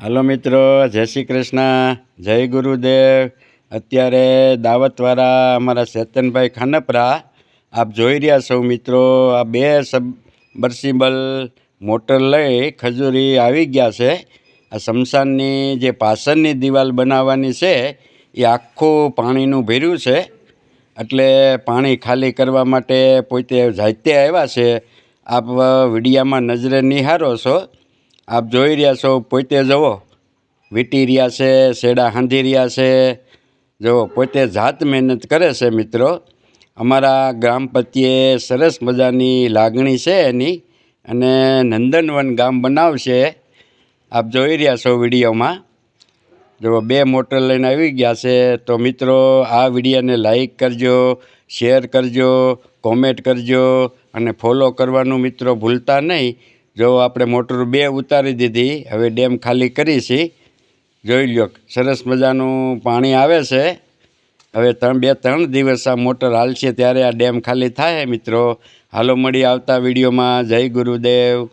હાલો મિત્રો, જય શ્રી કૃષ્ણ, જય ગુરુદેવ। અત્યારે દાવતવાળા અમારા ચેતનભાઈ ખાનપરા આપ જોઈ રહ્યા છો મિત્રો। આ બે સબમર્સિબલ મોટર લઈ ખજૂરી આવી ગયા છે। આ સ્મશાનની જે પાછળની દિવાલ બનાવવાની છે એ આખું પાણીનું ભર્યું છે, એટલે પાણી ખાલી કરવા માટે પોતે જાતે આવ્યા છે। આપ વિડીયામાં નજરે નિહારો છો, આપ જોઈ રહ્યા છો। પોતે જુઓ, વીંટી રહ્યા છે, શેડા હાંધી રહ્યા છે, જુઓ પોતે જાત મહેનત કરે છે મિત્રો। અમારા ગ્રામ પ્રત્યે સરસ મજાની લાગણી છે એની, અને નંદનવન ગામ બનાવશે। આપ જોઈ રહ્યા છો વિડીયોમાં, જુઓ બે મોટર લઈને આવી ગયા છે। તો મિત્રો આ વિડીયોને લાઈક કરજો, શેર કરજો, કોમેન્ટ કરજો અને ફોલો કરવાનું મિત્રો ભૂલતા નહીં। જો આપણે મોટર બે ઉતારી દીધી, હવે ડેમ ખાલી કરીશી। જોઈ લ્યો, સરસ મજાનું પાણી આવે છે। હવે 2-3 દિવસ આ મોટર હાલશે ત્યારે આ ડેમ ખાલી થાય મિત્રો। હાલો મળી આવતા વિડીયોમાં। જય ગુરુદેવ।